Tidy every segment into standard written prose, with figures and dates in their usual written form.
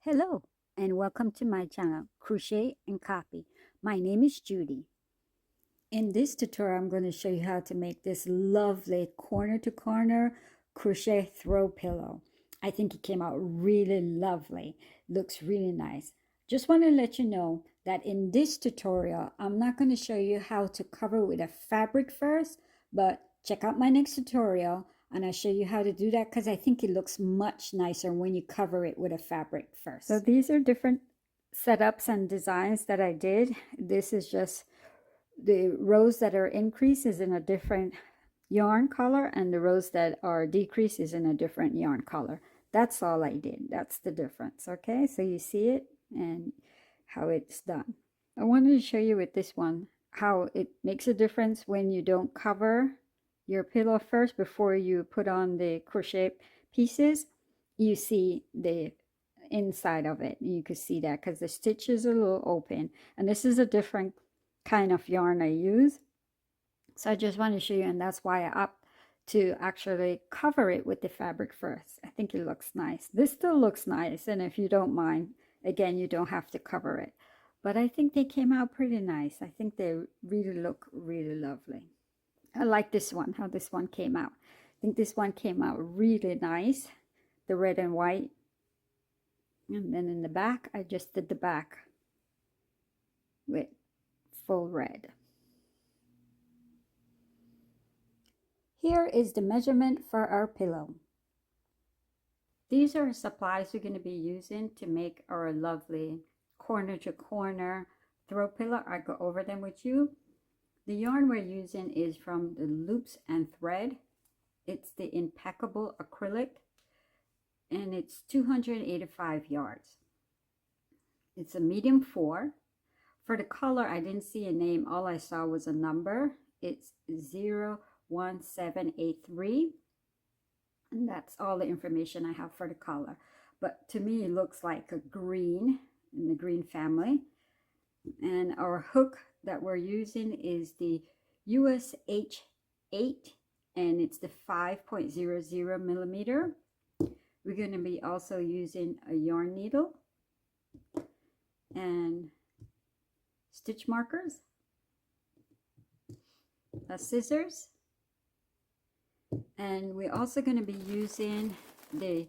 Hello and welcome to my channel, Crochet and Copy. My name is Judy. In this tutorial, I'm going to show you how to make this lovely corner to corner crochet throw pillow. I think it came out really lovely. Looks really nice. Just want to let you know that in this tutorial, I'm not going to show you how to cover with a fabric first, but check out my next tutorial and I'll show you how to do that because I think it looks much nicer when you cover it with a fabric first. So these are different setups and designs that I did. This is just the rows that are increased is in a different yarn color and the rows that are decreased is in a different yarn color. That's all I did. That's the difference. Okay, so you see it and how it's done. I wanted to show you with this one how it makes a difference when you don't cover your pillow first before you put on the crochet pieces. You see the inside of it. You can see that because the stitch is a little open, and this is a different kind of yarn I use. So I just want to show you, and that's why I opt to actually cover it with the fabric first. I think it looks nice. This still looks nice, and if you don't mind, again, you don't have to cover it. But I think they came out pretty nice. I think they really look really lovely. I like this one, how this one came out. I think this one came out really nice, the red and white. And then in the back, I just did the back with full red. Here is the measurement for our pillow. These are supplies we're going to be using to make our lovely corner to corner throw pillow. I go over them with you. The yarn we're using is from the Loops and Thread. It's the Impeccable Acrylic and it's 285 yards. It's a medium 4. For the color, I didn't see a name. All I saw was a number. It's 01783. And that's all the information I have for the color. But to me, it looks like a green in the green family. And our hook that we're using is the USH 8, and it's the 5.00 millimeter. We're going to be also using a yarn needle and stitch markers, scissors, and we're also going to be using the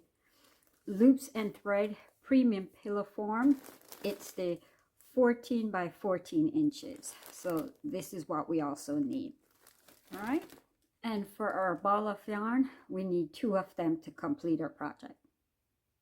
Loops and Thread Premium Pillow Form. It's the 14 by 14 inches. So this is what we also need. All right. And for our ball of yarn, we need 2 of them to complete our project.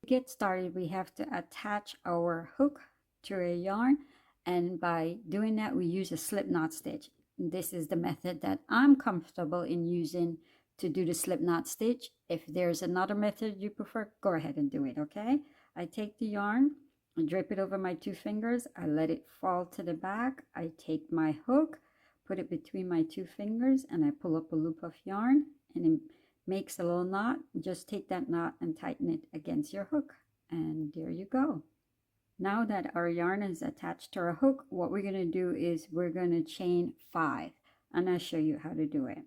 To get started, we have to attach our hook to a yarn. And by doing that, we use a slip knot stitch. This is the method that I'm comfortable in using to do the slip knot stitch. If there's another method you prefer, go ahead and do it, okay? I take the yarn, I drape it over my 2 fingers, I let it fall to the back, I take my hook, put it between my 2 fingers, and I pull up a loop of yarn, and it makes a little knot. Just take that knot and tighten it against your hook, and there you go. Now that our yarn is attached to our hook, what we're going to do is we're going to chain 5, and I'll show you how to do it.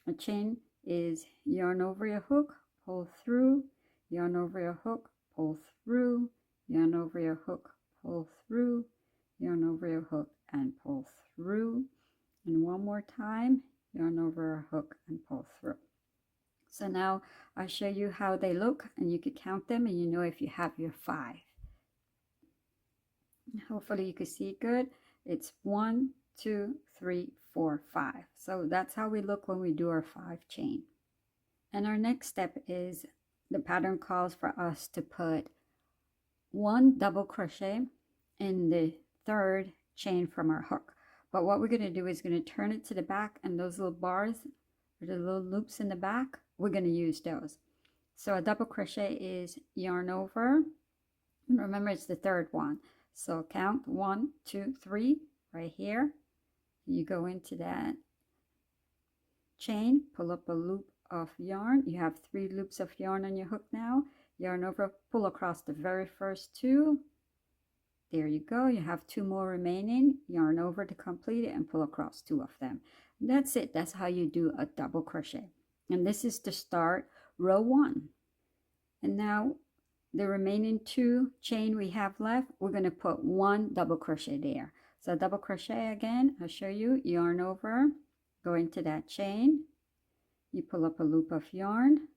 A chain is yarn over your hook, pull through, yarn over your hook, pull through, yarn over your hook, pull through, yarn over your hook and pull through, and one more time, yarn over our hook and pull through. So now I'll show you how they look, and you can count them and you know if you have your 5. Hopefully you can see it good. It's 1, 2, 3, 4, 5. So that's how we look when we do our 5 chain. And our next step is the pattern calls for us to put 1 double crochet in the 3rd chain from our hook. But what we're going to do is going to turn it to the back, and those little bars or the little loops in the back, we're going to use those. So a double crochet is yarn over, and remember it's the 3rd one. So count 1, 2, 3 right here. You go into that chain, pull up a loop of yarn. You have 3 loops of yarn on your hook now. Yarn over, pull across the very first 2. There you go. You have 2 more remaining. Yarn over to complete it and pull across 2 of them. That's it. That's how you do a double crochet. And this is to start row 1. And now the remaining 2 chain we have left, we're going to put 1 double crochet there. So double crochet again, I'll show you. Yarn over, go into that chain, you pull up a loop of yarn,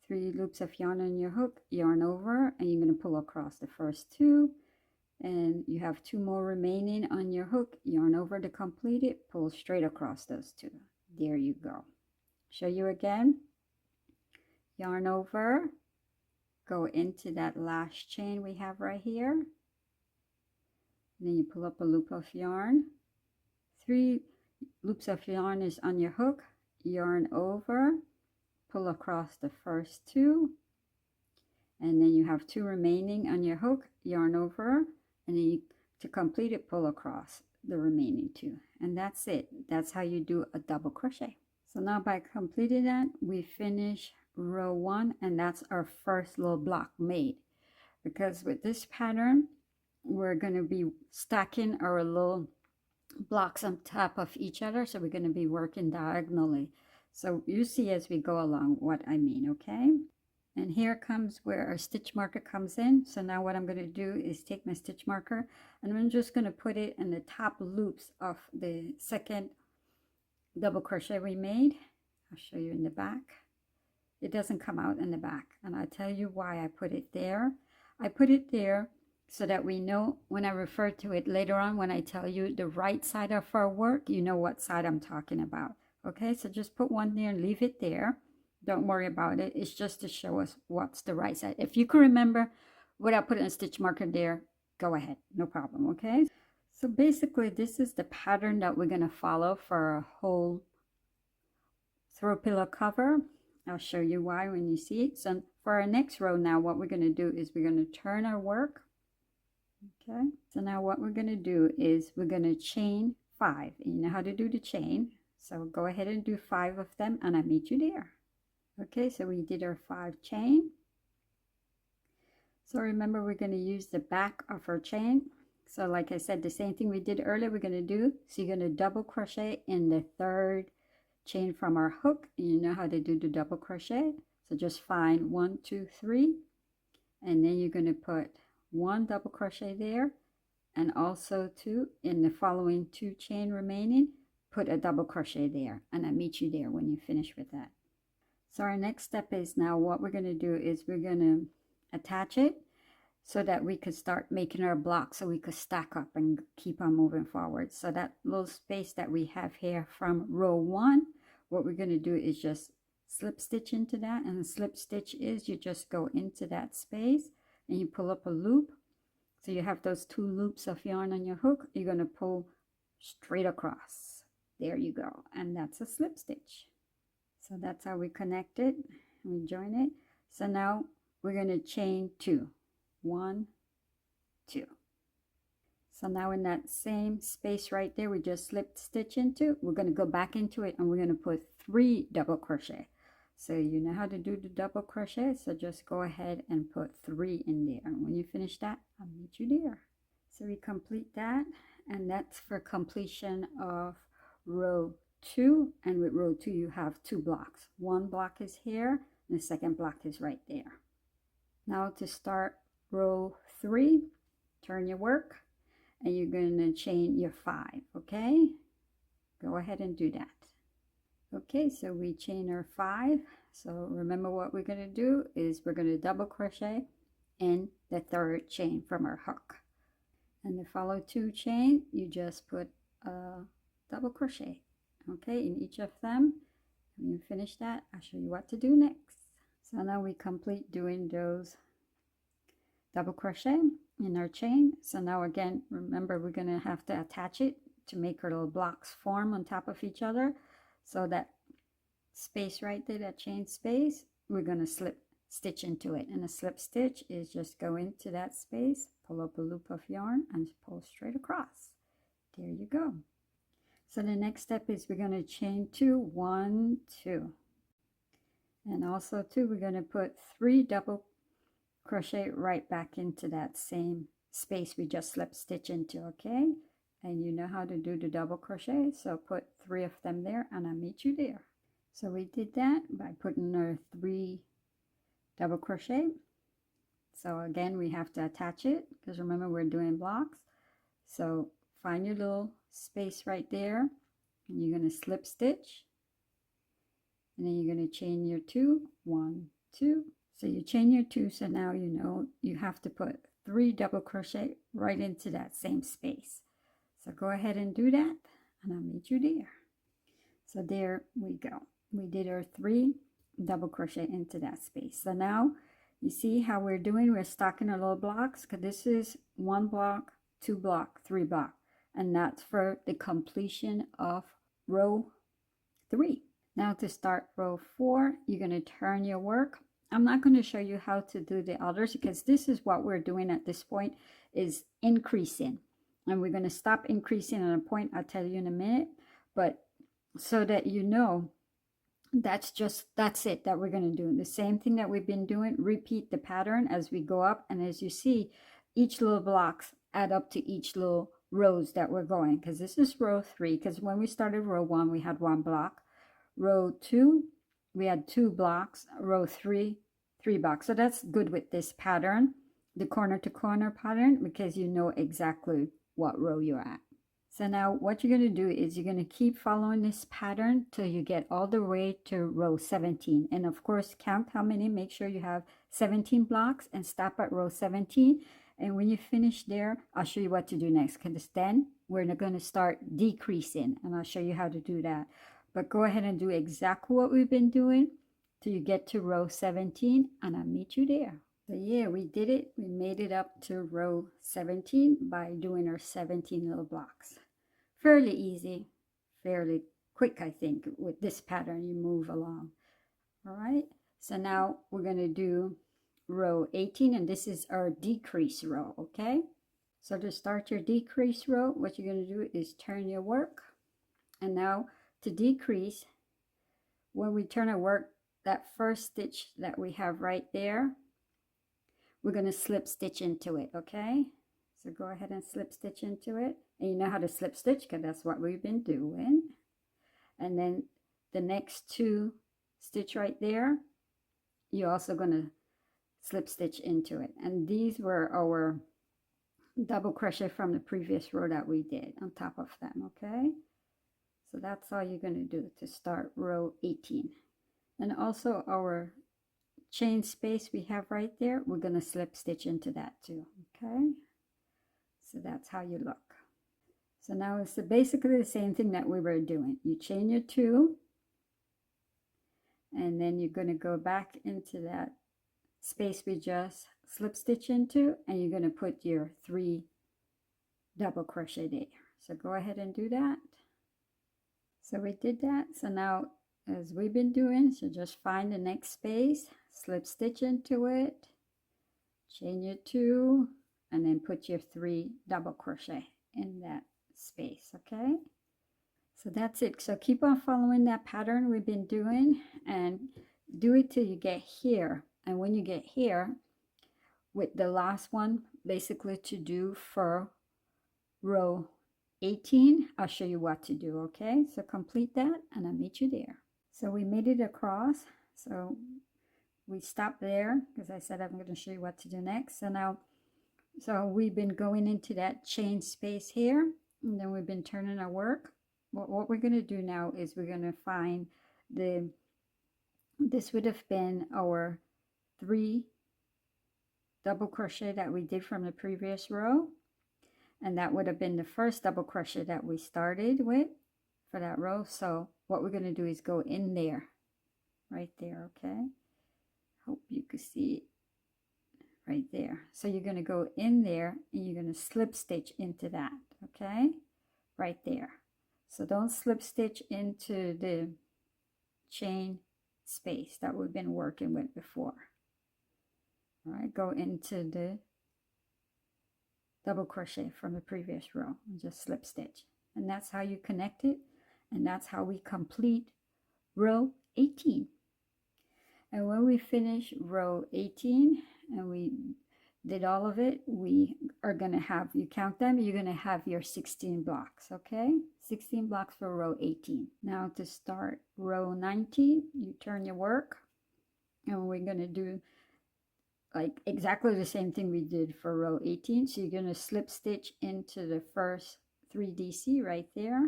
3 loops of yarn on your hook, yarn over, and you're going to pull across the first 2, and you have 2 more remaining on your hook, yarn over to complete it, pull straight across those 2. There you go. Show you again. Yarn over, go into that last chain we have right here, and then you pull up a loop of yarn, 3 loops of yarn is on your hook, yarn over, pull across the first 2, and then you have 2 remaining on your hook, yarn over, and then to complete it, pull across the remaining 2, and that's it. That's how you do a double crochet. So now by completing that, we finish row 1, and that's our first little block made. Because with this pattern, we're going to be stacking our little blocks on top of each other, so we're going to be working diagonally. So you see as we go along what I mean, okay? And here comes where our stitch marker comes in. So now what I'm going to do is take my stitch marker, and I'm just going to put it in the top loops of the second double crochet we made. I'll show you in the back. It doesn't come out in the back, and I'll tell you why I put it there. I put it there so that we know when I refer to it later on, when I tell you the right side of our work, you know what side I'm talking about. Okay, so just put one there and leave it there. Don't worry about it. It's just to show us what's the right side. If you can remember without putting a stitch marker there, go ahead, no problem. Okay, so basically this is the pattern that we're going to follow for our whole throw pillow cover. I'll show you why when you see it. So for our next row now, what we're going to do is we're going to turn our work. Okay, so now what we're going to do is we're going to chain 5. You know how to do the chain, so go ahead and do 5 of them, and I'll meet you there. Okay, so we did our 5 chain. So remember, we're going to use the back of our chain. So like I said, the same thing we did earlier, we're going to do. So you're going to double crochet in the 3rd chain from our hook, and you know how to do the double crochet. So just find 1, 2, 3, and then you're going to put 1 double crochet there, and also 2 in the following 2 chain remaining, put a double crochet there, and I'll meet you there when you finish with that. So our next step is now what we're going to do is we're going to attach it so that we could start making our blocks, so we could stack up and keep on moving forward. So that little space that we have here from row 1, what we're going to do is just slip stitch into that, and the slip stitch is you just go into that space and you pull up a loop. So you have those 2 loops of yarn on your hook, you're going to pull straight across. There you go, and that's a slip stitch. So that's how we connect it, we join it. So now we're going to chain 2, 1, 2. So now in that same space right there we just slipped stitch into, we're going to go back into it, and we're going to put 3 double crochet. So you know how to do the double crochet, so just go ahead and put 3 in there, and when you finish that, I'll meet you there. So we complete that, and that's for completion of row 2. And with row 2 you have 2 blocks. 1 block is here, and the second block is right there. Now to start row 3, turn your work, and you're going to chain your 5. Okay, go ahead and do that. Okay, so we chain our 5. So remember, what we're going to do is we're going to double crochet in the 3rd chain from our hook, and the follow 2 chain you just put a double crochet, okay, in each of them. When you finish that, I'll show you what to do next. So now we complete doing those double crochet in our chain. So now again, remember, we're going to have to attach it to make our little blocks form on top of each other. So that space right there, that chain space, we're going to slip stitch into it, and a slip stitch is just go into that space, pull up a loop of yarn, and pull straight across. There you go. So the next step is we're going to chain 2, 1, 2, and also 2, we're going to put 3 double crochet right back into that same space we just slip stitch into. Okay, and you know how to do the double crochet, so put 3 of them there, and I'll meet you there. So we did that by putting our 3 double crochet, So again, we have to attach it because remember we're doing blocks. So find your little space right there and you're going to slip stitch, and then you're going to chain your 2, 1, 2. So you chain your 2, so now you know you have to put 3 double crochet right into that same space. So go ahead and do that, and I'll meet you there. So there we go. We did our 3 double crochet into that space. So now you see how we're doing. We're stocking our little blocks because this is 1 block, 2 block, 3 block, and that's for the completion of row 3. Now to start row 4, you're going to turn your work. I'm not going to show you how to do the others because this is what we're doing at this point, is increasing. And we're going to stop increasing at a point I'll tell you in a minute. But so that you know, that's it that we're going to do. The same thing that we've been doing, repeat the pattern as we go up. And as you see, each little blocks add up to each little rows that we're going. Because this is row 3. Because when we started row 1, we had 1 block. Row 2, we had 2 blocks. Row 3, 3 blocks. So that's good with this pattern, the corner to corner pattern, because you know exactly what row you're at. So now what you're going to do is you're going to keep following this pattern till you get all the way to row 17. And of course, count how many, make sure you have 17 blocks and stop at row 17. And when you finish there, I'll show you what to do next, because then we're going to start decreasing, and I'll show you how to do that. But go ahead and do exactly what we've been doing till you get to row 17, and I'll meet you there. So yeah, we did it. We made it up to row 17 by doing our 17 little blocks. Fairly easy, fairly quick, I think. With this pattern, you move along. All right, so now we're going to do row 18, and this is our decrease row, okay? So to start your decrease row, what you're going to do is turn your work. And now to decrease, when we turn our work, that first stitch that we have right there, we're going to slip stitch into it, okay? So go ahead and slip stitch into it. And you know how to slip stitch because that's what we've been doing. And then the next 2 stitch right there, you're also going to slip stitch into it. And these were our double crochet from the previous row that we did on top of them, okay? So that's all you're going to do to start row 18. And also our chain space we have right there, we're going to slip stitch into that too, okay? So that's how you look. So now it's basically the same thing that we were doing. You chain your 2, and then you're going to go back into that space we just slip stitch into, and you're going to put your 3 double crochet there. So go ahead and do that. So we did that. So now, as we've been doing, so just find the next space, slip stitch into it, chain your 2, and then put your 3 double crochet in that space, okay? So that's it. So keep on following that pattern we've been doing, and do it till you get here. And when you get here, with the last one basically to do for row 18, I'll show you what to do, okay? So complete that, and I'll meet you there. So we made it across. So we stopped there because I said I'm going to show you what to do next. So now, so we've been going into that chain space here, and then we've been turning our work. What we're going to do now is we're going to find this would have been our 3 double crochet that we did from the previous row, and that would have been the first double crochet that we started with for that row. So what we're going to do is go in there, right there, okay? Hope you can see it right there. So you're going to go in there, and you're going to slip stitch into that, okay? Right there. So don't slip stitch into the chain space that we've been working with before. All right, go into the double crochet from the previous row and just slip stitch. And that's how you connect it, and that's how we complete row 18. And when we finish row 18 and we did all of it, we are going to have, you count them, you're going to have your 16 blocks, okay? 16 blocks for row 18. Now to start row 19, you turn your work, and we're going to do like exactly the same thing we did for row 18. So you're going to slip stitch into the first 3DC right there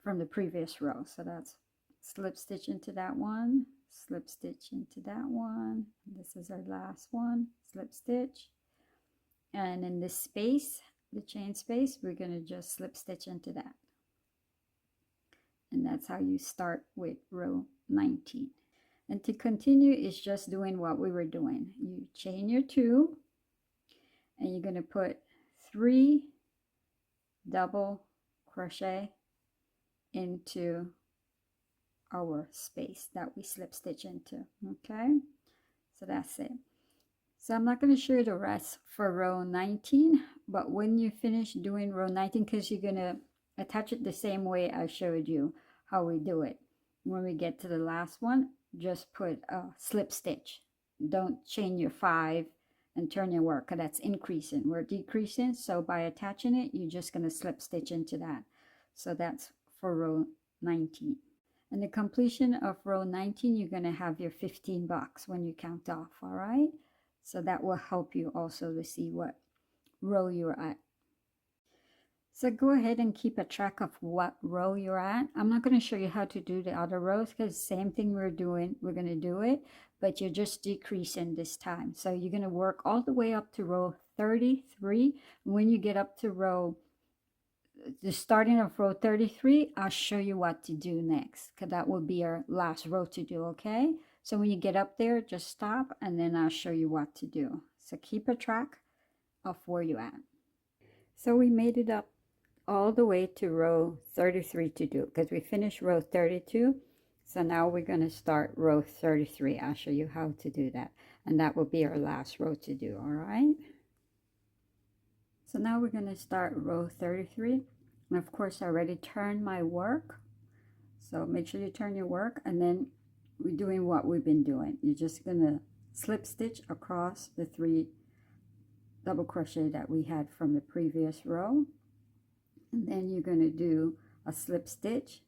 from the previous row. So that's slip stitch into that one, slip stitch into that one. This is our last one, slip stitch. And in this space, the chain space, we're going to just slip stitch into that. And that's how you start with row 19. And to continue is just doing what we were doing. You chain your 2 and you're going to put 3 double crochet into our space that we slip stitch into. Okay, so that's it. So I'm not going to show you the rest for row 19, but when you finish doing row 19, because you're going to attach it the same way I showed you how we do it, when we get to the last one, just put a slip stitch. Don't chain your 5 and turn your work, because that's increasing. We're decreasing, so by attaching it, you're just going to slip stitch into that. So that's for row 19. And the completion of row 19, you're going to have your 15 bucks when you count off. All right, so that will help you also to see what row you're at. So go ahead and keep a track of what row you're at. I'm not going to show you how to do the other rows, because same thing we're doing, we're going to do it, but you're just decreasing this time. So you're going to work all the way up to row 33. When you get up to the starting of row 33, I'll show you what to do next, because that will be our last row to do. Okay, so when you get up there, just stop and then I'll show you what to do. So keep a track of where you're at. So we made it up all the way to row 33 to do, because we finished row 32. So now we're going to start row 33. I'll show you how to do that, and that will be our last row to do. All right, so now we're going to start row 33, and of course I already turned my work, so make sure you turn your work. And then we're doing what we've been doing. You're just going to slip stitch across the 3 double crochet that we had from the previous row, and then you're going to do a slip stitch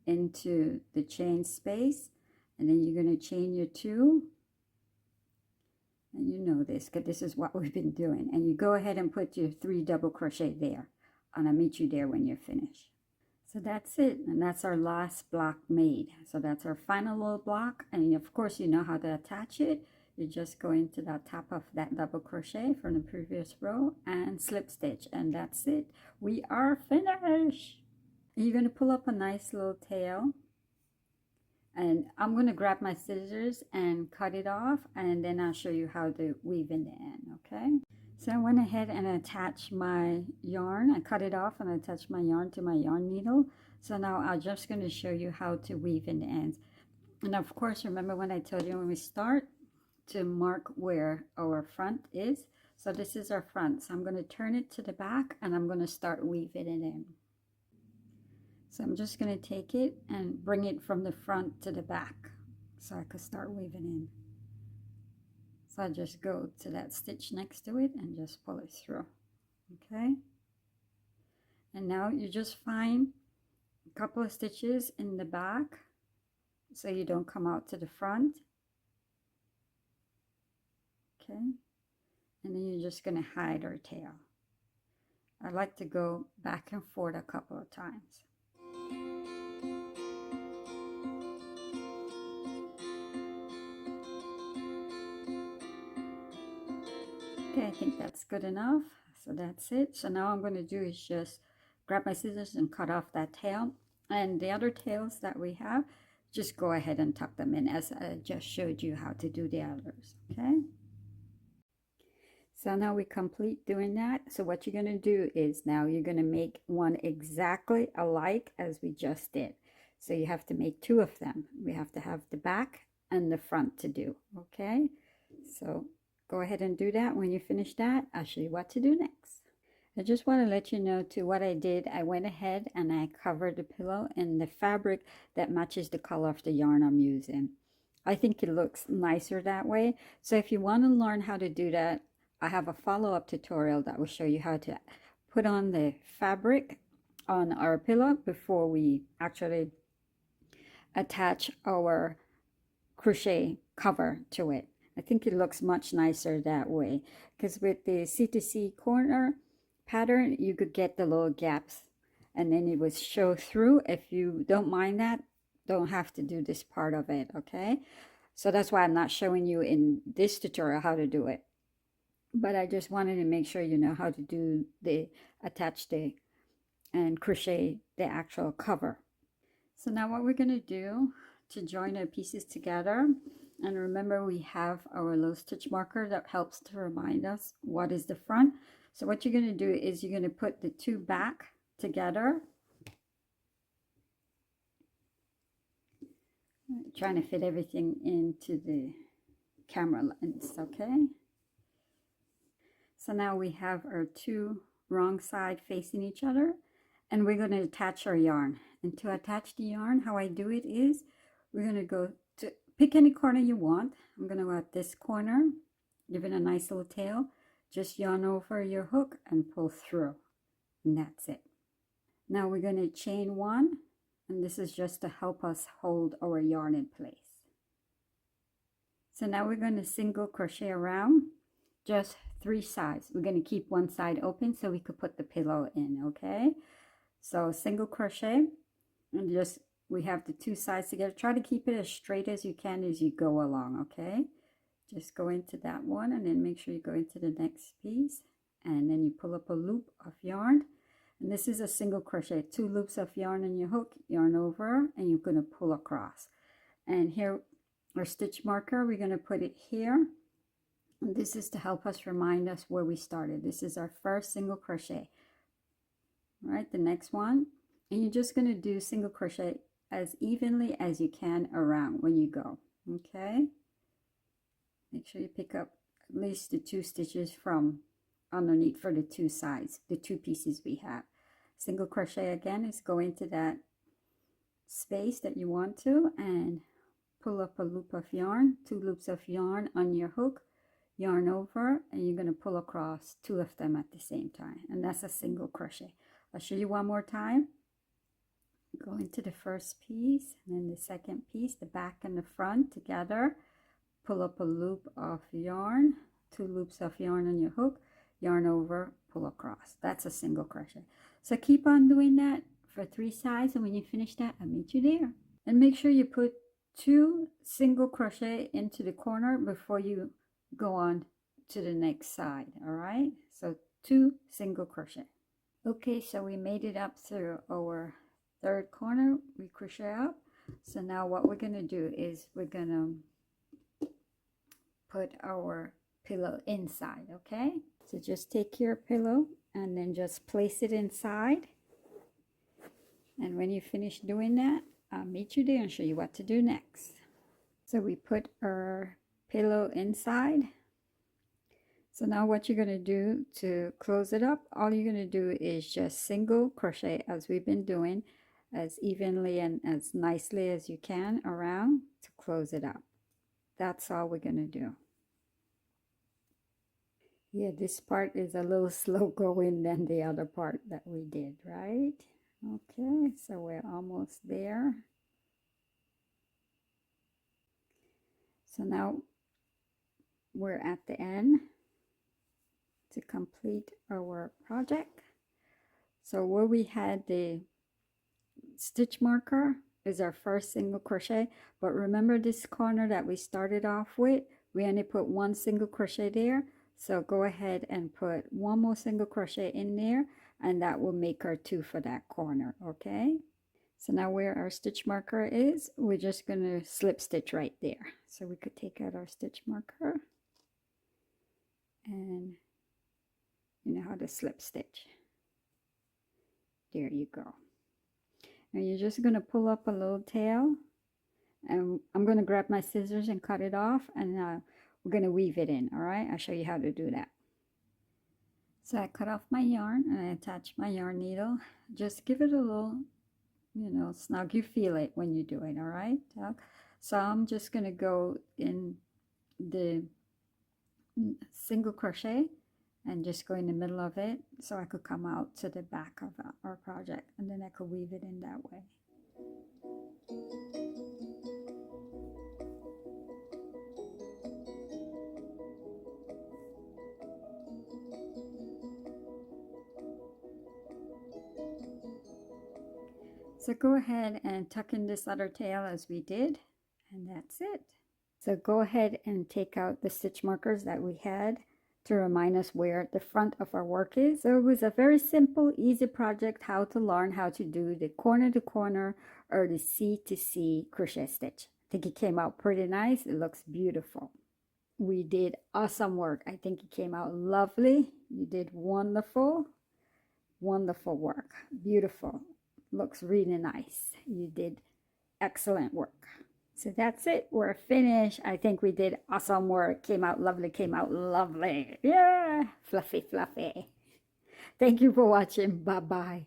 into the chain space, and then you're going to chain your 2, and you know this because this is what we've been doing, and you go ahead and put your 3 double crochet there, and I'll meet you there when you're finished. So that's it, and that's our last block made. So that's our final little block, and of course you know how to attach it. You just go into the top of that double crochet from the previous row and slip stitch, and that's it. We are finished. You're going to pull up a nice little tail, and I'm going to grab my scissors and cut it off, and then I'll show you how to weave in the end. Okay, so I went ahead and attached my yarn. I cut it off and I attached my yarn to my yarn needle. So now I'm just going to show you how to weave in the ends. And of course, remember when I told you when we start to mark where our front is. So this is our front, so I'm going to turn it to the back and I'm going to start weaving it in. So I'm just going to take it and bring it from the front to the back so I could start weaving in. So I just go to that stitch next to it and just pull it through. Okay, and now you just find a couple of stitches in the back so you don't come out to the front. Okay, and then you're just going to hide our tail. I like to go back and forth a couple of times. Okay, I think that's good enough. So that's it. So now I'm going to do is just grab my scissors and cut off that tail. And the other tails that we have, just go ahead and tuck them in as I just showed you how to do the others. Okay. So now we complete doing that. So what you're going to do is now you're going to make one exactly alike as we just did. So you have to make 2 of them. We have to have the back and the front to do. Okay. So go ahead and do that. When you finish that, I'll show you what to do next. I just want to let you know too what I did. I went ahead and I covered the pillow in the fabric that matches the color of the yarn I'm using. I think it looks nicer that way. So if you want to learn how to do that, I have a follow-up tutorial that will show you how to put on the fabric on our pillow before we actually attach our crochet cover to it. I think it looks much nicer that way, because with the C2C corner pattern, you could get the little gaps and then it would show through. If you don't mind that, don't have to do this part of it, okay? So that's why I'm not showing you in this tutorial how to do it. But I just wanted to make sure you know how to do the attach the and crochet the actual cover. So now what we're going to do to join our pieces together, and remember we have our little stitch marker that helps to remind us what is the front. So what you're going to do is you're going to put the two back together. Trying to fit everything into the camera lens, okay? So now we have our two wrong side facing each other, and we're going to attach our yarn. And to attach the yarn, how I do it is we're going to go to pick any corner you want. I'm going to go at this corner, give it a nice little tail, just yarn over your hook and pull through, and that's it. Now we're going to chain one, and this is just to help us hold our yarn in place. So now we're going to single crochet around just 3 sides. We're going to keep one side open so we could put the pillow in, okay? So single crochet, and just we have the 2 sides together. Try to keep it as straight as you can as you go along, okay? Just go into that one and then make sure you go into the next piece, and then you pull up a loop of yarn. And this is a single crochet, 2 loops of yarn on your hook, yarn over, and you're going to pull across. And here our stitch marker, we're going to put it here. And this is to help us remind us where we started. This is our first single crochet. All right, the next one, and you're just going to do single crochet as evenly as you can around when you go, okay? Make sure you pick up at least the 2 stitches from underneath for the 2 sides, the 2 pieces we have. Single crochet again is go into that space that you want to and pull up a loop of yarn, 2 loops of yarn on your hook, yarn over, and you're going to pull across 2 of them at the same time, and that's a single crochet. I'll show you one more time. Go into the first piece and then the second piece, the back and the front together, pull up a loop of yarn, 2 loops of yarn on your hook, yarn over, pull across. That's a single crochet. So keep on doing that for 3 sides, and when you finish that, I'll meet you there. And make sure you put 2 single crochet into the corner before you go on to the next side. All right, so 2 single crochet. Okay, so we made it up through our 3rd corner. We crochet up. So now what we're going to do is we're going to put our pillow inside, okay? So just take your pillow and then just place it inside. And when you finish doing that, I'll meet you there and show you what to do next. So we put our pillow inside. So now what you're going to do to close it up, all you're going to do is just single crochet as we've been doing, as evenly and as nicely as you can around to close it up. That's all we're going to do. Yeah, this part is a little slow going than the other part that we did, right? Okay, so we're almost there. So now we're at the end to complete our project. So where we had the stitch marker is our first single crochet, but remember this corner that we started off with, we only put 1 single crochet there. So go ahead and put 1 more single crochet in there, and that will make our 2 for that corner, okay? So now where our stitch marker is, we're just going to slip stitch right there. So we could take out our stitch marker, and you know how to slip stitch. There you go. And you're just going to pull up a little tail, and I'm going to grab my scissors and cut it off, and we're going to weave it in. All right, I'll show you how to do that. So I cut off my yarn and I attach my yarn needle. Just give it a little, you know, snug. You feel it when you do it. All right, so I'm just going to go in the single crochet and just go in the middle of it so I could come out to the back of our project, and then I could weave it in that way. So go ahead and tuck in this other tail as we did, and that's it. So go ahead and take out the stitch markers that we had to remind us where the front of our work is. So it was a very simple, easy project, how to learn how to do the corner to corner or the C2C crochet stitch. I think it came out pretty nice. It looks beautiful. We did awesome work. I think it came out lovely. You did wonderful, wonderful work. Beautiful. Looks really nice. You did excellent work. So that's it. We're finished. I think we did awesome work. Came out lovely. Came out lovely. Yeah. Fluffy, fluffy. Thank you for watching. Bye-bye.